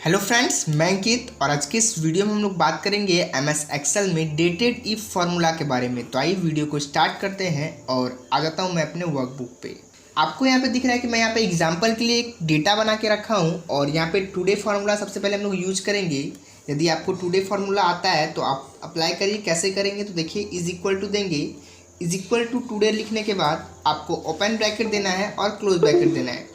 Hello friends, मैं अंकित और आज के इस वीडियो में हम लोग बात करेंगे एमएस एक्सेल में डेटेड इफ फार्मूला के बारे में। तो आइए वीडियो को स्टार्ट करते हैं और आ जाता हूं मैं अपने वर्कबुक पे। आपको यहाँ पे दिख रहा है कि मैं यहाँ पे एग्जांपल के लिए एक डेटा बना के रखा हूं और यहाँ पे टुडे फार्मूला सबसे पहले हम लोग यूज करेंगे। यदि आपको टुडे फार्मूला आता है तो आप अप्लाई करिए। कैसे करेंगे तो देखिए, इज इक्वल टू देंगे, इज इक्वल टू टुडे लिखने के बाद आपको ओपन ब्रैकेट देना है और क्लोज ब्रैकेट देना है।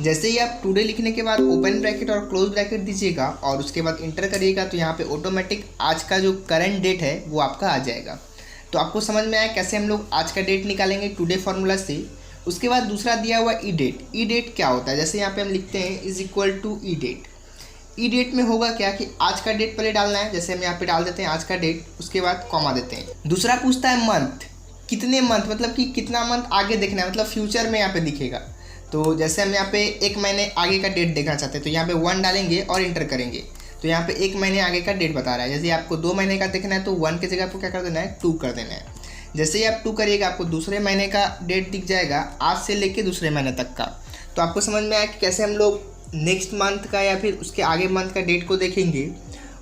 जैसे ही आप टुडे लिखने के बाद ओपन ब्रैकेट और क्लोज ब्रैकेट दीजिएगा और उसके बाद इंटर करिएगा तो यहाँ पे ऑटोमेटिक आज का जो करंट डेट है वो आपका आ जाएगा। तो आपको समझ में आया कैसे हम लोग आज का डेट निकालेंगे टुडे फार्मूला से। उसके बाद दूसरा दिया हुआ ई डेट। ई डेट क्या होता है, जैसे यहाँ पे हम लिखते हैं is equal to E date. E date में होगा क्या कि आज का डेट पहले डालना है, जैसे हम यहाँ पे डाल देते हैं आज का डेट, उसके बाद कॉमा देते हैं। दूसरा पूछता है मंथ, कितने मंथ, मतलब कि कितना मंथ आगे देखना है, मतलब फ्यूचर में यहाँ पे दिखेगा। तो जैसे हम यहाँ पे एक महीने आगे का डेट देखना चाहते हैं तो यहाँ पे 1 डालेंगे और इंटर करेंगे तो यहाँ पे एक महीने आगे का डेट बता रहा है। जैसे आपको 2 महीने का देखना है तो 1 की जगह आपको क्या कर देना है, 2 कर देना है। जैसे ही आप 2 करिएगा आपको दूसरे महीने का डेट दिख जाएगा, आज से लेके दूसरे महीने तक का। तो आपको समझ में आया कि कैसे हम लोग नेक्स्ट मंथ का या फिर उसके आगे मंथ का डेट को देखेंगे।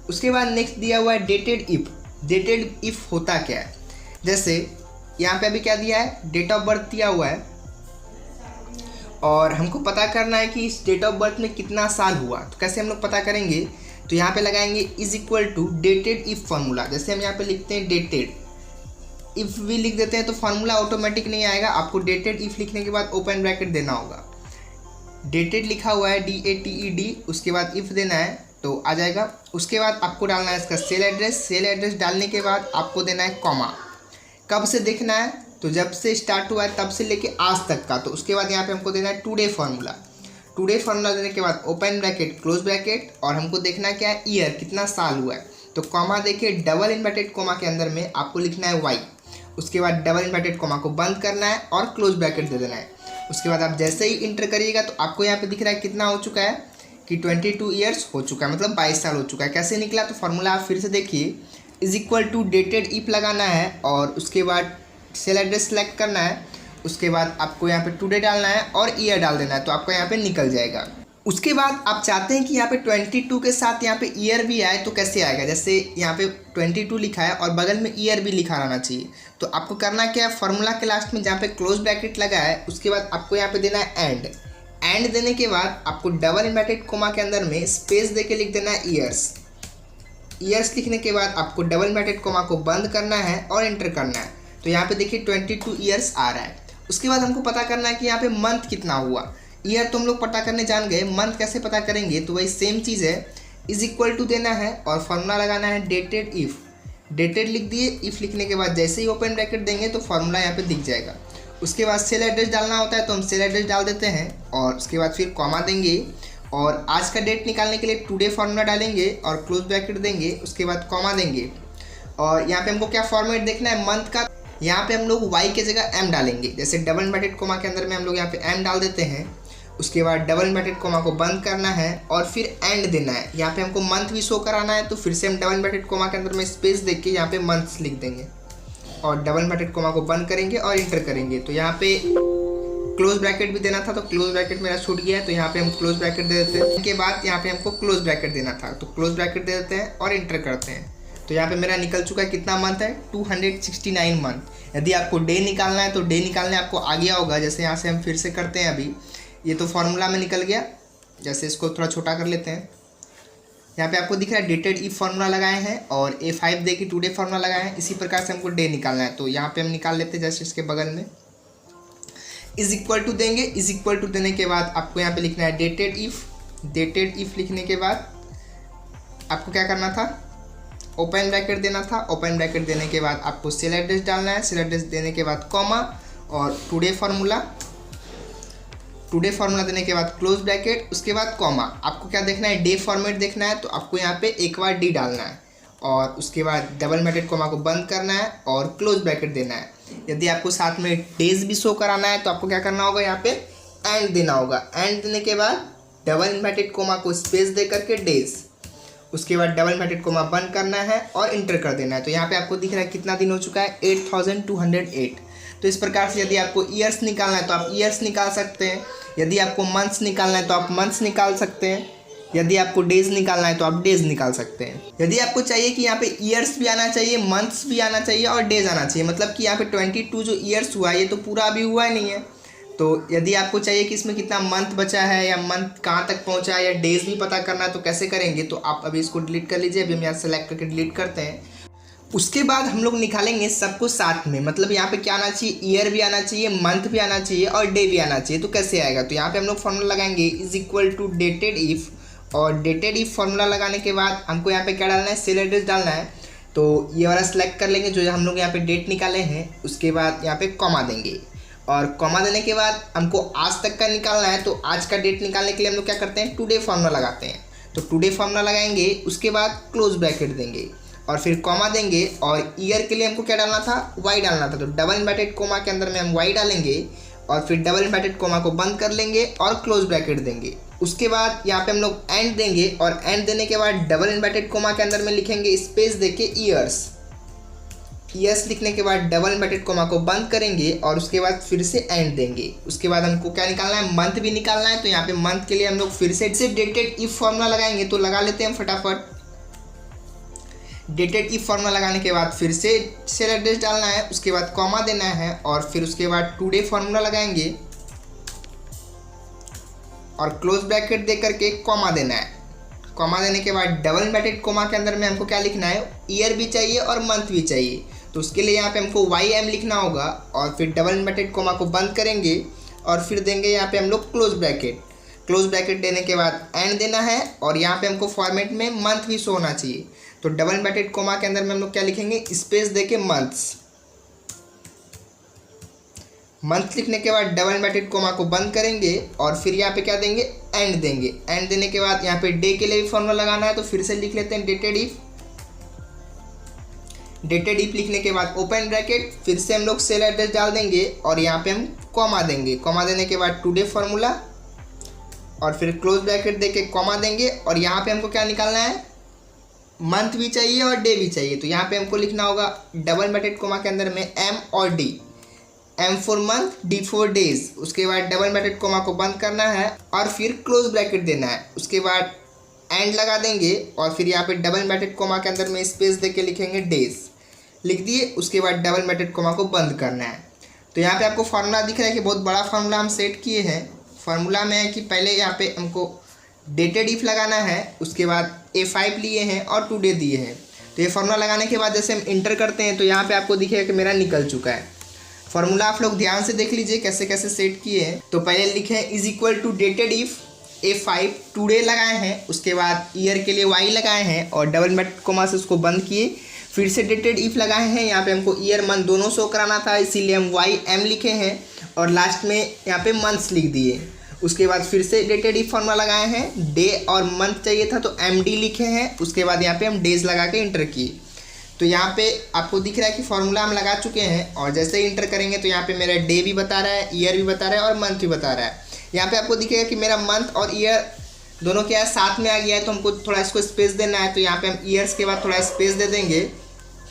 उसके बाद नेक्स्ट दिया हुआ है डेटेड इफ। डेटेड इफ होता क्या है, जैसे यहाँ पे अभी क्या दिया है, डेट ऑफ बर्थ दिया हुआ है और हमको पता करना है कि इस डेट ऑफ बर्थ में कितना साल हुआ। तो कैसे हम लोग पता करेंगे, तो यहाँ पे लगाएंगे is equal to dated if formula. जैसे हम यहाँ पे लिखते हैं डेटेड, इफ भी लिख देते हैं तो फार्मूला ऑटोमेटिक नहीं आएगा, आपको डेटेड इफ लिखने के बाद ओपन ब्रैकेट देना होगा। डेटेड लिखा हुआ है DATED, उसके बाद इफ देना है तो आ जाएगा। उसके बाद आपको डालना है इसका सेल एड्रेस। सेल एड्रेस डालने के बाद आपको देना है कॉमा। कब से देखना है, तो जब से स्टार्ट हुआ है तब से लेके आज तक का। तो उसके बाद यहाँ पे हमको देना है टुडे फार्मूला। टुडे फार्मूला देने के बाद ओपन ब्रैकेट क्लोज ब्रैकेट और हमको देखना क्या है, ईयर, कितना साल हुआ है। तो कॉमा देखिए, डबल इन्वर्टेड कॉमा के अंदर में आपको लिखना है वाई। उसके बाद डबल इन्वर्टेड कॉमा को बंद करना है और क्लोज ब्रैकेट दे देना है। उसके बाद आप जैसे ही इंटर करिएगा तो आपको यहाँ पे दिख रहा है कितना हो चुका है कि 22 ईयर्स हो चुका है, मतलब 22 साल हो चुका है। कैसे निकला, तो फार्मूला आप फिर से देखिए, is equal to dated if लगाना है और उसके बाद सेल एड्रेस सेलेक्ट करना है। उसके बाद आपको यहाँ पे टुडे डालना है और ईयर डाल देना है तो आपका यहाँ पे निकल जाएगा। उसके बाद आप चाहते हैं कि यहाँ पे 22 के साथ यहाँ पे ईयर भी आए तो कैसे आएगा, जैसे यहाँ पे 22 लिखा है और बगल में ईयर भी लिखा रहना चाहिए। तो आपको करना क्या है, फार्मूला के लास्ट में जहाँ पे क्लोज ब्रैकेट लगा है उसके बाद आपको यहाँ पे देना है एंड। एंड देने के बाद आपको डबल इन्वर्टेड कॉमा के अंदर में स्पेस दे के लिख देना है ईयर्स। ईयर्स लिखने के बाद आपको डबल इन्वर्टेड कॉमा को बंद करना है और एंटर करना है। तो यहाँ पे देखिए 22 ईयर्स आ रहा है। उसके बाद हमको पता करना है कि यहाँ पे मंथ कितना हुआ। ईयर तो हम लोग पता करने जान गए, मंथ कैसे पता करेंगे, तो वही सेम चीज़ है, इज इक्वल टू देना है और फार्मूला लगाना है डेटेड इफ। डेटेड लिख दिए, इफ लिखने के बाद जैसे ही ओपन ब्रैकेट देंगे तो फार्मूला यहाँ पे दिख जाएगा। उसके बाद सेल एड्रेस डालना होता है तो हम सेल एड्रेस डाल देते हैं और उसके बाद फिर कॉमा देंगे और आज का डेट निकालने के लिए टुडे फार्मूला डालेंगे और क्लोज ब्रैकेट देंगे, उसके बाद कॉमा देंगे। और यहाँ पे हमको क्या फॉर्मेट देखना है मंथ का, यहाँ पे हम लोग y के जगह m डालेंगे। जैसे डबल इन्वर्टेड कॉमा के अंदर में हम लोग यहाँ पे m डाल देते हैं। उसके बाद डबल इन्वर्टेड कॉमा को बंद करना है और फिर एंड देना है। यहाँ पे हमको मंथ भी शो कराना है तो फिर से हम डबल इन्वर्टेड कॉमा के अंदर में स्पेस देख के यहाँ पे मंथ्स लिख देंगे और डबल इन्वर्टेड कॉमा को बंद करेंगे और इंटर करेंगे। तो यहाँ पे क्लोज ब्रैकेट भी देना था तो क्लोज ब्रैकेट मेरा छूट गया है तो यहाँ पे हम क्लोज ब्रैकेट दे देते हैं। उसके बाद यहाँ पे हमको क्लोज ब्रैकेट देना था तो क्लोज ब्रैकेट दे देते हैं और इंटर करते हैं। तो यहाँ पे मेरा निकल चुका है, कितना मंथ है, 269 मंथ। यदि आपको डे निकालना है तो डे निकालने आपको आ गया होगा। जैसे यहाँ से हम फिर से करते हैं, अभी ये तो फार्मूला में निकल गया। जैसे इसको थोड़ा छोटा कर लेते हैं, यहाँ पे आपको दिख रहा है डेटेड इफ फार्मूला लगाए हैं और A5 दे के टुडे फार्मूला लगाए हैं। इसी प्रकार से हमको डे निकालना है तो यहाँ पे हम निकाल लेते हैं। जैसे इसके बगल में इज इक्वल टू देंगे, इज इक्वल टू देने के बाद आपको यहाँ पे लिखना है डेटेड इफ। डेटेड इफ लिखने के बाद आपको क्या करना था, ओपन ब्रैकेट देना था। ओपन ब्रैकेट देने के बाद आपको सेल एड्रेस डालना है। सेल एड्रेस देने के बाद कॉमा और टुडे फार्मूला। टुडे फार्मूला देने के बाद क्लोज ब्रैकेट, उसके बाद कॉमा। आपको क्या देखना है, डे फॉर्मेट देखना है तो आपको यहाँ पे एक बार डी डालना है और उसके बाद डबल इन्वर्टेड कॉमा को बंद करना है और क्लोज ब्रैकेट देना है। यदि आपको साथ में डेज भी शो कराना है तो आपको क्या करना होगा, यहाँ पे एंड देना होगा। एंड देने के बाद डबल इन्वर्टेड कॉमा को स्पेस दे करके डेज, उसके बाद डबल इन्वर्टेड कॉमा बंद करना है और इंटर कर देना है। तो यहाँ पे आपको दिख रहा है कितना दिन हो चुका है, 8208। तो इस प्रकार से यदि आपको ईयर्स निकालना है तो आप ईयर्स निकाल सकते हैं, यदि आपको मंथ्स निकालना है तो आप मंथ्स निकाल सकते हैं। यदि आपको डेज निकालना है तो आप डेज निकाल सकते हैं। यदि आपको चाहिए कि यहाँ पे ईयर्स भी आना चाहिए, मंथ्स भी आना चाहिए और डेज आना चाहिए, मतलब कि यहाँ पे 22 जो ईयर्स हुआ ये तो पूरा अभी हुआ ही नहीं है। तो यदि आपको चाहिए कि इसमें कितना मंथ बचा है या मंथ कहाँ तक पहुँचा है या डेज भी पता करना है तो कैसे करेंगे, तो आप अभी इसको डिलीट कर लीजिए। अभी हम यहाँ सेलेक्ट करके डिलीट करते हैं। उसके बाद हम लोग निकालेंगे सबको साथ में, मतलब यहाँ पे क्या आना चाहिए, ईयर भी आना चाहिए, मंथ भी आना चाहिए और डे भी आना चाहिए। तो कैसे आएगा, तो यहाँ पे हम लोग फॉर्मूला लगाएंगे is equal to dated if, और डेटेड इफ फॉर्मूला लगाने के बाद हमको यहाँ पे क्या डालना है, सेल एड्रेस डालना है। तो ये वाला सेलेक्ट कर लेंगे जो हम लोग यहाँ पे डेट निकाले हैं, उसके बाद यहाँ पे कॉमा देंगे और कॉमा देने के बाद हमको आज तक का निकालना है। तो आज का डेट निकालने के लिए हम लोग क्या करते हैं, टुडे फॉर्मूला लगाते हैं। तो टुडे फॉर्मूला लगाएंगे, उसके बाद क्लोज ब्रैकेट देंगे और फिर कॉमा देंगे और ईयर के लिए हमको क्या डालना था, वाई डालना था। तो डबल इन्वर्टेड कोमा के अंदर में हम वाई डालेंगे और फिर डबल इन्वर्टेड कोमा को बंद कर लेंगे और क्लोज ब्रैकेट देंगे। उसके बाद यहाँ पे हम लोग एंड देंगे और एंड देने के बाद डबल इन्वर्टेड कोमा के अंदर में लिखेंगे स्पेस देके ईयर्स। ईयर्स लिखने के बाद डबल इन्वर्टेड कोमा को बंद करेंगे और उसके बाद फिर से एंड देंगे। उसके बाद हमको क्या निकालना है, मंथ भी निकालना है। तो यहाँ पे मंथ के लिए हम लोग फिर से डेटेड इफ फॉर्मूला लगाएंगे। तो लगा लेते हैं फटाफट। डेटेड इफ फॉर्मूला लगाने के बाद फिर से सेल एड्रेस डालना है, उसके बाद कॉमा देना है और फिर उसके बाद टुडे फॉर्मूला लगाएंगे और क्लोज ब्रैकेट दे करके कॉमा देना है। कॉमा देने के बाद डबल इन्वर्टेड कोमा के अंदर में हमको क्या लिखना है, ईयर भी चाहिए और मंथ भी चाहिए। तो उसके लिए यहाँ पे हमको YM लिखना होगा और फिर डबल इन्वर्टेड कोमा को बंद करेंगे और फिर देंगे यहाँ पे हम लोग क्लोज ब्रैकेट। क्लोज ब्रैकेट देने के बाद एंड देना है और यहाँ पे हमको फॉर्मेट में मंथ भी शो होना चाहिए। तो डबल इन्वर्टेड कोमा के अंदर में हम लोग क्या लिखेंगे, स्पेस देके मंथ्स। मंथ लिखने के बाद डबल इन्वर्टेड कोमा को बंद करेंगे और फिर यहाँ पे क्या देंगे, एंड देंगे। एंड देने के बाद यहाँ पे डे के लिए भी फॉर्मूला लगाना है। तो फिर से लिख लेते हैं डेटेड इफ। डेटेड इफ लिखने के बाद ओपन ब्रैकेट, फिर से हम लोग सेल एड्रेस डाल देंगे और यहाँ पे हम कॉमा देंगे। कॉमा देने के बाद टुडे फॉर्मूला और फिर क्लोज ब्रैकेट देके कॉमा देंगे और यहाँ पे हमको क्या निकालना है, मंथ भी चाहिए और डे भी चाहिए। तो यहाँ पे हमको लिखना होगा डबल इन्वर्टेड कोमा के अंदर में एम और D, M for month, D for days. उसके बाद डबल इन्वर्टेड कोमा को बंद करना है और फिर क्लोज ब्रैकेट देना है। उसके बाद एंड लगा देंगे और फिर यहाँ पे डबल इन्वर्टेड कोमा के अंदर में स्पेस देके लिखेंगे डेज, लिख दिए। उसके बाद डबल इन्वर्टेड कोमा को बंद करना है। तो यहाँ पे आपको फार्मूला दिख रहा है कि बहुत बड़ा फार्मूला हम सेट किए हैं। फार्मूला में है कि पहले यहाँ पे हमको डेटेड इफ लगाना है, उसके बाद A5 लिए हैं और टुडे दिए हैं। तो ये फार्मूला लगाने के बाद जैसे हम इंटर करते हैं तो यहाँ पे आपको दिखेगा कि मेरा निकल चुका है। फार्मूला आप लोग ध्यान से देख लीजिए कैसे कैसे सेट किए हैं। तो पहले लिखे हैं is equal to dated if A5, today लगाए हैं, उसके बाद ईयर के लिए Y लगाए हैं और डबल इन्वर्टेड कोमा से उसको बंद किए। फिर से डेटेड इफ लगाए हैं, यहाँ पे हमको ईयर मंथ दोनों शो कराना था इसीलिए हम YM लिखे हैं और लास्ट में यहाँ पे मंथ्स लिख दिए। उसके बाद फिर से डेटेड इफ फॉर्मूला लगाए हैं, डे और मंथ चाहिए था तो MD लिखे हैं। उसके बाद यहाँ पे हम डेज लगा के इंटर किए। तो यहाँ पे आपको दिख रहा है कि फार्मूला हम लगा चुके हैं और जैसे ही इंटर करेंगे तो यहाँ पे मेरा डे भी बता रहा है, ईयर भी बता रहा है और मंथ भी बता रहा है। यहाँ पे आपको दिखेगा कि मेरा मंथ और ईयर दोनों क्या है, साथ में आ गया है। तो हमको थोड़ा इसको स्पेस देना है। तो यहाँ पे हम ईयर्स के बाद थोड़ा स्पेस दे देंगे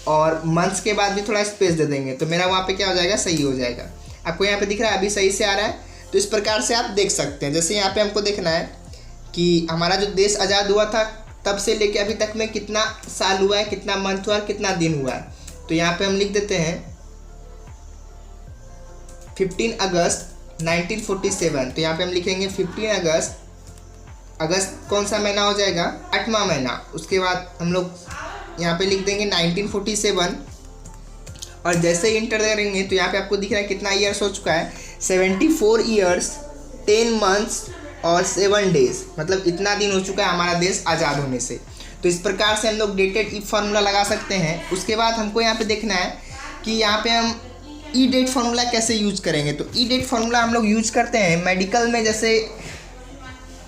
और मंथ्स के बाद भी थोड़ा स्पेस दे देंगे। तो मेरा वहाँ पे क्या हो जाएगा, सही हो जाएगा। आपको यहाँ पे दिख रहा है अभी सही से आ रहा है। तो इस प्रकार से आप देख सकते हैं। जैसे यहाँ पे हमको देखना है कि हमारा जो देश आज़ाद हुआ था तब से लेके अभी तक में कितना साल हुआ है, कितना मंथ हुआ है, कितना दिन हुआ है। तो यहाँ पे हम लिख देते हैं 15 अगस्त 1947। तो यहाँ पे हम लिखेंगे 15 अगस्त। अगस्त कौन सा महीना हो जाएगा, 8वां महीना। उसके बाद हम लोग यहाँ पे लिख देंगे 1947 और जैसे ही इंटर करेंगे तो यहाँ पे आपको दिख रहा है कितना ईयर्स हो चुका है, 74 ईयर्स 10 मंथ्स और 7 डेज। मतलब इतना दिन हो चुका है हमारा देश आज़ाद होने से। तो इस प्रकार से हम लोग डेटेड इफ फार्मूला लगा सकते हैं। उसके बाद हमको यहाँ पे देखना है कि यहाँ पे हम ई डेट फार्मूला कैसे यूज करेंगे। तो ई डेट फार्मूला हम लोग यूज करते हैं मेडिकल में, जैसे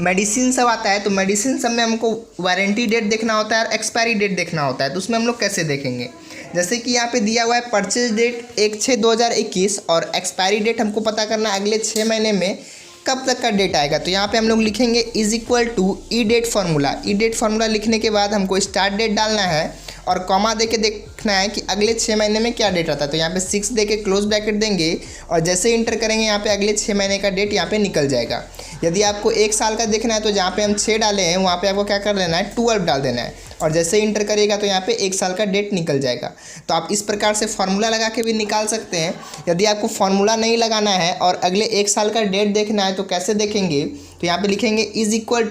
मेडिसिन सब आता है तो मेडिसिन सब में हमको वारंटी डेट देखना होता है और एक्सपायरी डेट देखना होता है। तो उसमें हम लोग कैसे देखेंगे, जैसे कि यहाँ पे दिया हुआ है परचेज डेट 1/6/2021 और एक्सपायरी डेट हमको पता करना है अगले 6 महीने में कब तक का डेट आएगा। तो यहाँ पे हम लोग लिखेंगे is equal to E date formula. E date formula लिखने के बाद हमको स्टार्ट डेट डालना है और कॉमा दे के देखना है कि अगले 6 महीने में क्या डेट आता है। तो यहाँ पे 6 दे के क्लोज ब्रैकेट देंगे और जैसे इंटर करेंगे यहाँ पे अगले 6 महीने का डेट यहाँ पे निकल जाएगा। यदि आपको 1 साल का देखना है तो जहाँ पे हम 6 डाले हैं वहाँ पे आपको क्या कर लेना है, 12 डाल देना है, और जैसे ही इंटर करिएगा तो यहाँ पे 1 साल का डेट निकल जाएगा। तो आप इस प्रकार से फार्मूला लगा के भी निकाल सकते हैं। यदि आपको फार्मूला नहीं लगाना है और अगले 1 साल का डेट देखना है तो कैसे देखेंगे, तो यहाँ पे लिखेंगे इज इक्वल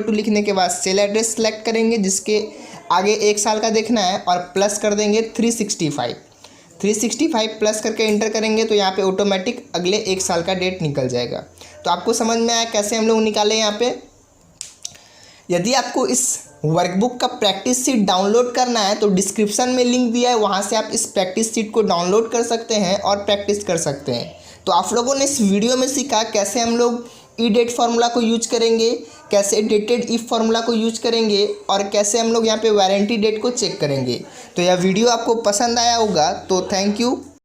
टू लिखने के बाद सेल एड्रेस सेलेक्ट करेंगे जिसके आगे 1 साल का देखना है और प्लस कर देंगे 365 प्लस करके इंटर करेंगे तो यहाँ पे ऑटोमेटिक अगले 1 साल का डेट निकल जाएगा। तो आपको समझ में आया कैसे हम लोग निकालें यहाँ पे। यदि आपको इस वर्कबुक का प्रैक्टिस सीट डाउनलोड करना है तो डिस्क्रिप्शन में लिंक दिया है, वहाँ से आप इस प्रैक्टिस सीट को डाउनलोड कर सकते हैं और प्रैक्टिस कर सकते हैं। तो आप लोगों ने इस वीडियो में सीखा कैसे हम लोग ई डेट फार्मूला को यूज करेंगे, कैसे डेटेड इफ फार्मूला को यूज करेंगे और कैसे हम लोग यहाँ पे वारंटी डेट को चेक करेंगे। तो यह वीडियो आपको पसंद आया होगा, तो थैंक यू।